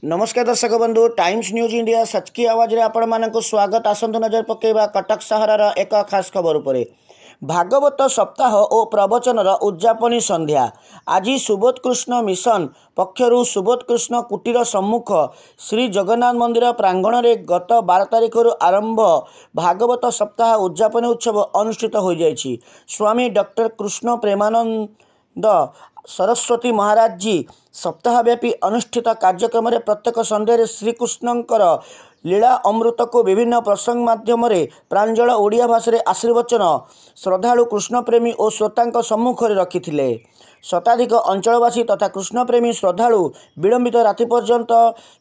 नमस्कार दर्शक बंधु टाइम्स न्यूज इंडिया सचकी आवाज रे आपण मानक स्वागत। आसंतु नजर पकेबा कटक सहर एक खास खबर उपरे। भागवत सप्ताह और प्रवचनर उद्यापनी संध्या आज सुबोध कृष्ण मिशन पक्षरु सुबोध कृष्ण कुटीर सम्मुख श्री जगन्नाथ मंदिर प्रांगण में गत 12 तारिख आरंभ भागवत सप्ताह उद्यापनी उत्सव अनुष्ठित हो जाइछि। स्वामी डॉक्टर कृष्ण प्रेमानंद सरस्वती महाराज जी सप्ताहव्यापी अनुष्ठित कार्यक्रम में प्रत्येक संध्यारे श्रीकृष्णकर लीला अमृत को विभिन्न प्रसंग माध्यम प्रांजल ओडिया भाषा आशीर्वचन श्रद्धालु कृष्णप्रेमी और श्रोता सम्मुख में रखिथिले। शताधिक अंचलवासी तथा कृष्णप्रेमी श्रद्धालु विलंबित राति पर्यंत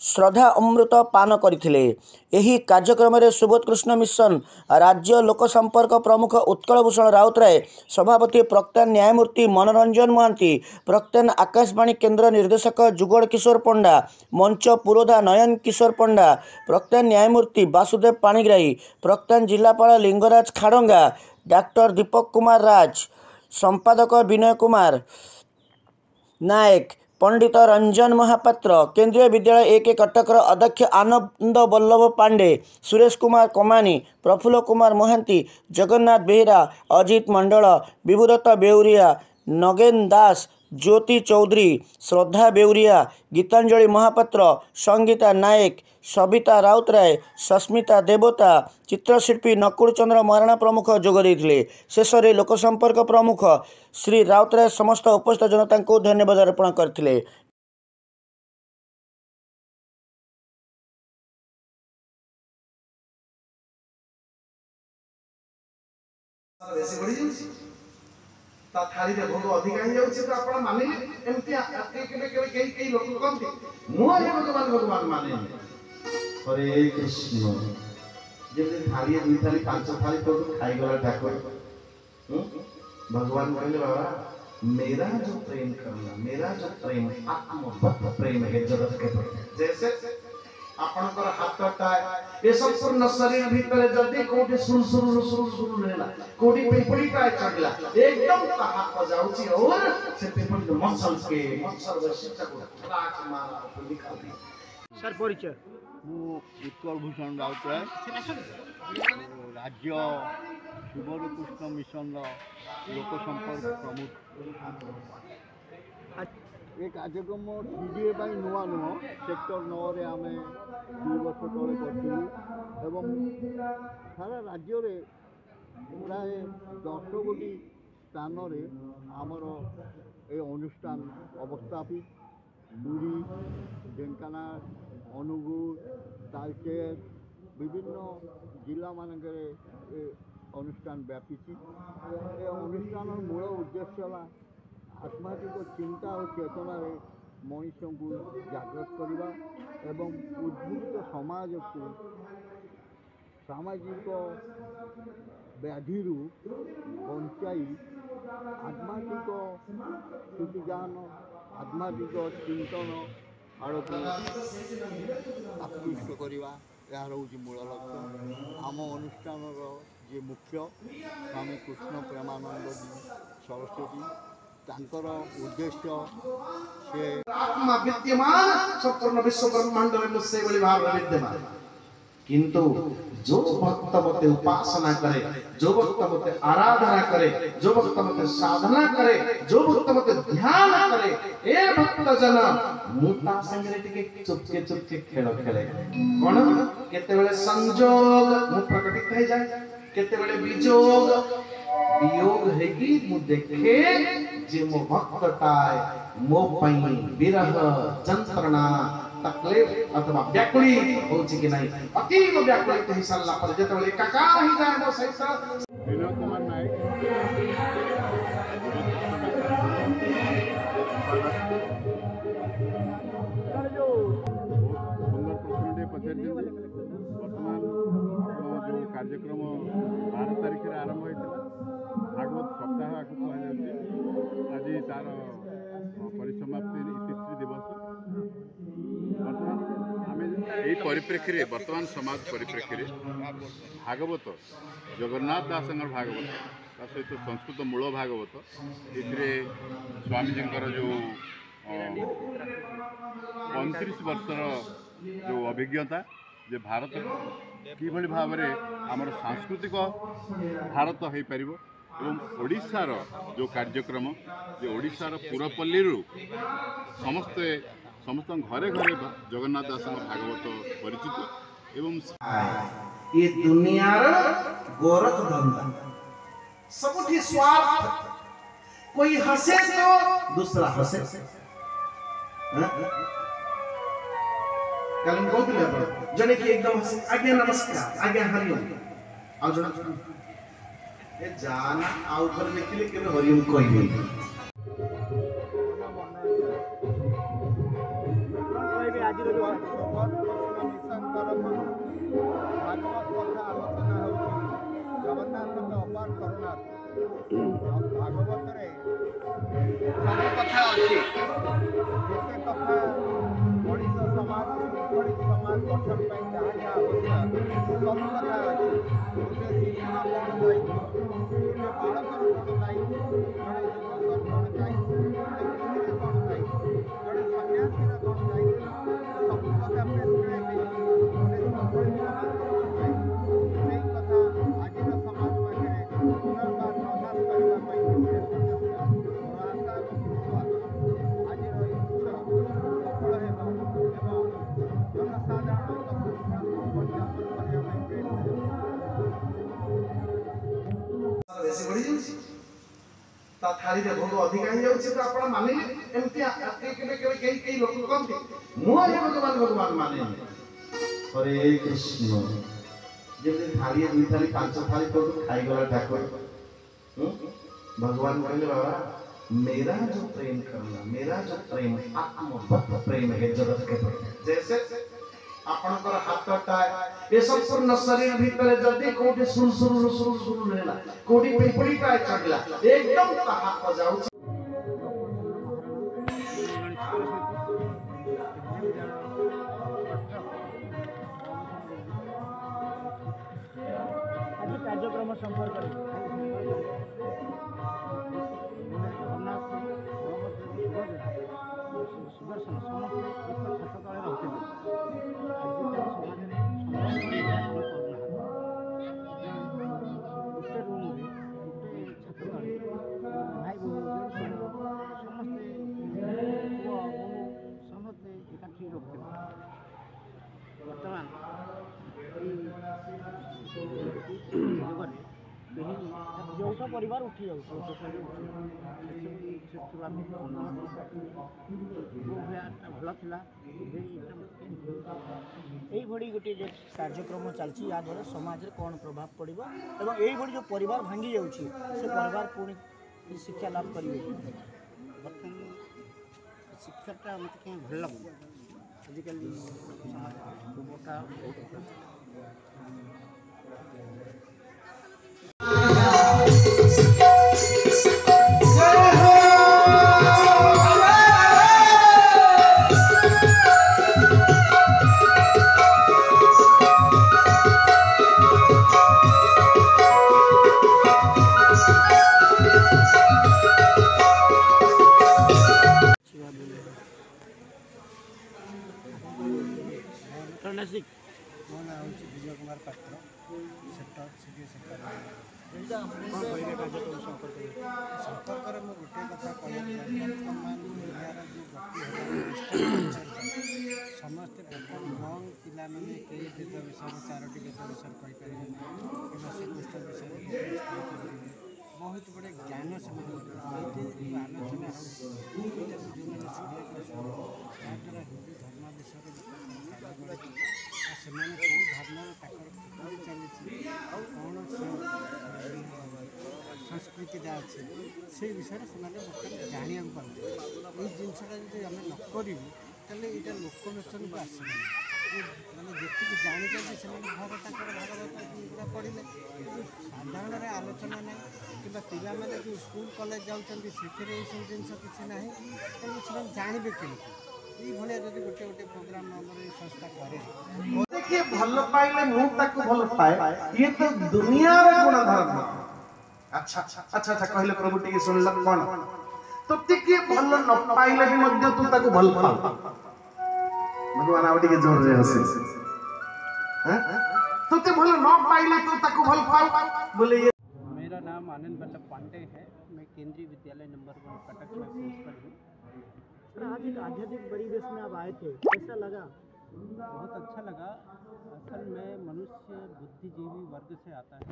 श्रद्धा अमृत पान करथिले। एही कार्यक्रम में सुबोध कृष्ण मिशन राज्य लोक संपर्क प्रमुख उत्कलभूषण राउतराय, सभापति प्रक्तान न्यायमूर्ति मनोरंजन महांती, प्रक्तान आकाशवाणी केन्द्र निर्देशक जुगड़ किशोर पंडा, मंच पुरोधा नयन किशोर पंडा, प्रक्तान न्यायमूर्ति वासुदेव पाणिग्राही, प्रक्तान जिलापाल लिंगराज खाड़ंगा, डॉक्टर दीपक कुमार राज, संपादक विनय कुमार नायक, पंडित रंजन महापात्र, केंद्रीय विद्यालय एक कटकर अध्यक्ष आनंद वल्लभ पांडे, सुरेश कुमार कमानी, प्रफुल्ल कुमार महांती, जगन्नाथ बेहरा, अजित मंडल, विभुदत्त बेउरिया, नगेन दास, ज्योति चौधरी, श्रद्धा बेउरिया, गीतांजलि महापात्र, संगीता नायक, सबिता राउतराय, सस्मिता देवता, चित्रशिल्पी नकुल चंद्र महाराणा प्रमुख जोग देइथिले। शेष में लोकसंपर्क प्रमुख श्री राउतराय समस्त उपस्थित जनता को धन्यवाद अर्पण करथिले। ता थाली रे भोग अधिक हो जाउछि तो आपण मानिले एमति केबे केबे केई लोक कहନ୍ତି मो हे भगवान माने हरे कृष्ण जेबे थाली दुई थाली पांच थाली तो खाई गला ठाकुर भगवान कहले बाबा मेरा जो प्रेम करना, मेरा जो प्रेम आत्म प्रेम है जगत के जैसे आपनकर हाथटा ए संपूर्ण शरीर भीतर जदी कोठी सुर सुर सुर सुर रहला कोठी पेपड़ीटा चढ़ला एकदम ता हाथ जाउची और से पेपड़ी मच्छर बसिचा को राख मारा को निकाल दी। सर परिचय मु उत्कलभूषण राउतराय राज्य सुबोध कृष्ण मिशन लोक संपर्क प्रमुख। ये कार्यक्रम सीडीए नुआ नुह सेक्टर 9 रे आम 2 वर्ष तले करूँ सारा राज्य रे प्राय 10 गोटी स्थान आमर ए अनुष्ठान अवस्थापित पुरी, ढेंकानाल, अनुगुल, तालचेर विभिन्न जिला मानक अनुष्ठान व्यापी। अनुष्ठान मूल उद्देश्य आत्माधिक चिंता और चेतना मनुष्य को जागृत करवा एवं उद्भूत समाज को सामाजिक व्याधि बचाई आत्माधिक स्तुतिगान आत्माधिक चिंतन आड़ को आकृष्ट करवा यार हूँ मूल लक्ष्य। आम अनुष्ठान जे मुख्य स्वामी कृष्ण प्रेमानंद सरस्वती तांकर उद्देश्य से आत्मा विद्यमान संपूर्ण विश्व ब्रह्मांड में मुझसे बड़ी भाव विद्यमान, किंतु जो भक्त मते उपासना करे, जो भक्त मते आराधना करे, जो भक्त मते साधना करे, जो भक्त मते ध्यान करे, ए भक्त जन मुता संगे टिके चुपके खेल खेले कोन केते बेले संजोग मु प्रकटित हो जाए, केते बेले विजोग वियोग है कि मु देखे जे मो भक्तटाय मो पई विरह जंत्रणा तकलीफ अथवा व्याकुली होछि कि नहीं अतीव व्याकुलित हो साला पर जेतबेले एकाकार ही जाय मो सहित विनय कुमार नायक जो सुंदर प्रश्न पचार वर्तमान जो कार्यक्रम 12 तारिख आरंभ होता भागवत सप्ताह आगे कहुच्छे आज तार परिसमाप्ति इतिश्री दिवस बर्तमान आम यही परिप्रेक्षी बर्तमान समाज परिप्रेक्षी भागवत जगन्नाथ दासंगर भागवत ता सहित संस्कृत मूल भागवत ये स्वामीजी जो 35 वर्षर जो अभिज्ञता जे भारत किभली भाव में आमर सांस्कृतिक भारत हो पार एवं ओडिशार जो कार्यक्रम जे ओडिशार पुरपल्ली समस्त घरे घरे जगन्नाथ दास भागवत परिचित एवं ये दुनियार गोरख धंधा सबुठी स्वार्थ कोई हंसे तो दूसरा हंसे कल कहते जने कि एकदम आज्ञा नमस्कार आज्ञा हरिओम आ जण ए जाना आ ऊपर देखिले के हरिओम कहबे आज भागवत कथा आलोचना जगन्नाथ अपार करुणा भागवत सब कथा अच्छी जिते कथा मनीष समाज सुगठित समाज गठन जहाँ जहाँ आवश्यक सब कथा अच्छी गोटे शिशुर कौन दायित्व गोटे बालकर कौन दायित्व जड़े युवकर कौन दायित्व जड़े गृहिणी कौन दायित्व जड़े सन्यासीर कौन दायित्व सब कथा प्रेसक्राइब गोटे संगठित समाज कौन दायित्व से कथा आज समाज पाखे पुनर्बार प्रकाश करने थाली भोग अधिक तो आप माने एमती कई लोग कहते मुझे भगवान भगवान माने हरे कृष्ण जमी थाली 2 थाली 5 थाली तो खाईगला ठाकुर भगवान कहले बाबा मेरा जो प्रेम करना मेरा जो प्रेम आत्मवत प्रेम है जगत के प्रति जैसे आपनकर हाथटा ए संपूर्ण शरीर भीतर जदी कोठी सुर सुर सुर सुर रहला कोठी पिपड़ी काय चढ़ला एकदम ता हाथ जाउ आज कार्यक्रम संपर्क सुदर्शन समस्त एक छत तले रहते गोटे रूम गोटे छत तले भाई बहन समस्ते पुआ समस्ते एकाठी रखते बर्तमान जो परिवार उठी जाऊँ भल था यही गोटे जो कार्यक्रम चलती या द्वारा समाज में कौन प्रभाव पड़ो और यही जो परिवार भांगी जाऊँ से परिवार पुणी शिक्षा लाभ करेंगे बर्तमान शिक्षाटा मत कहीं भल लगुन आजिकल समाज मो ना हूँ विजय कुमार पात्र सेक्टर सीडी सेक्टर कार्यक्रम संपर्क में गोटे कथा कहूँ वर्तमान दुनियार जो गति समस्ते यंग पिला मैंने कई वेद विषय 4टी वेद विषय कहीपर कि श्रीकृष्ण विषय बहुत बड़े ज्ञान से आलोचना हो जो शुणा द्वारा हिंदू धर्म विषय से कौ धर्म चली कौन संस्कृतिटा अच्छे से विषय से बर्तमान जाना पाते ये जिनसा जी आम न करूँ तेल यहाँ लोकलोचन को आस मैंने जी जानते से भागवत पढ़ले साधारण आलोचना ना कि पिला मैंने जो स्कूल कॉलेज जाऊँच से जिन किसी ना से जानवे केमती ये जब गोटे गोटे प्रोग्राम संस्था करे देखिए भल पाइले मु ताको भल पाए ये तो दुनिया रे गुण धर्म अच्छा अच्छा अच्छा कहले प्रभु टिके सुनल कोन तोते किए भल न पाइले भी मध्य तू ताको भल पाओ भगवान आउ टिके जोर रे हसे हैं तोते भल न पाइले तू ताको भल पाओ बोले ये मेरा नाम आनंद वल्लभ पांडे है। मैं केंद्रीय विद्यालय नंबर 1 कटक में प्रिंसिपल हूँ। आज एक आध्यात्मिक परिवेश में आप आए थे, कैसा लगा? बहुत अच्छा लगा। असल में मनुष्य बुद्धिजीवी वर्ग से आता है।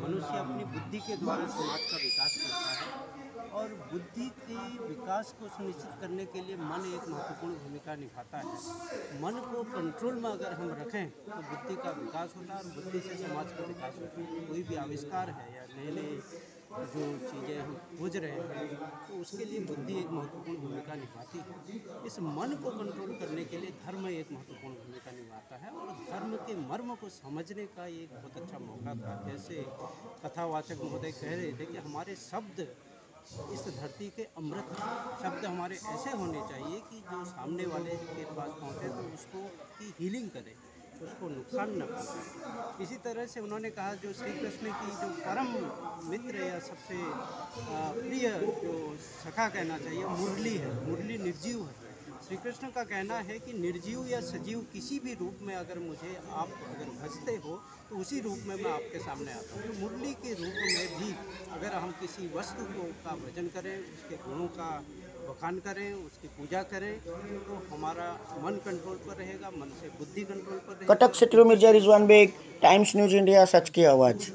मनुष्य अपनी बुद्धि के द्वारा समाज का विकास करता है और बुद्धि के विकास को सुनिश्चित करने के लिए मन एक महत्वपूर्ण भूमिका निभाता है। मन को कंट्रोल में अगर हम रखें तो बुद्धि का विकास होता है और बुद्धि से समाज का विकास होता है। कोई भी आविष्कार है या नए नए जो चीज़ें हम खोज रहे हैं तो उसके लिए बुद्धि एक महत्वपूर्ण भूमिका निभाती है। इस मन को कंट्रोल करने के लिए धर्म एक महत्वपूर्ण भूमिका निभाता है और धर्म के मर्म को समझने का एक बहुत अच्छा मौका था। जैसे कथावाचक महोदय कह रहे थे कि हमारे शब्द इस धरती के अमृत हैं। शब्द हमारे ऐसे होने चाहिए कि जो सामने वाले के पास पहुँचे तो उसको की हीलिंग करे, उसको नुकसान न पहुँचे। इसी तरह से उन्होंने कहा जो श्री कृष्ण की जो परम मित्र या सबसे प्रिय जो सखा कहना चाहिए मुरली है, मुरली निर्जीव है। श्री कृष्ण का कहना है कि निर्जीव या सजीव किसी भी रूप में अगर मुझे आप अगर भजते हो तो उसी रूप में मैं आपके सामने आता हूँ। तो मुरली के रूप में भी अगर हम किसी वस्तु को का भजन करें, उसके गुणों का बखान करें, उसकी पूजा करें तो हमारा मन कंट्रोल पर रहेगा, मन से बुद्धि कंट्रोल पर रहेगा। कटक से Mirza Rizwan Baig, Times News India, सच की आवाज़।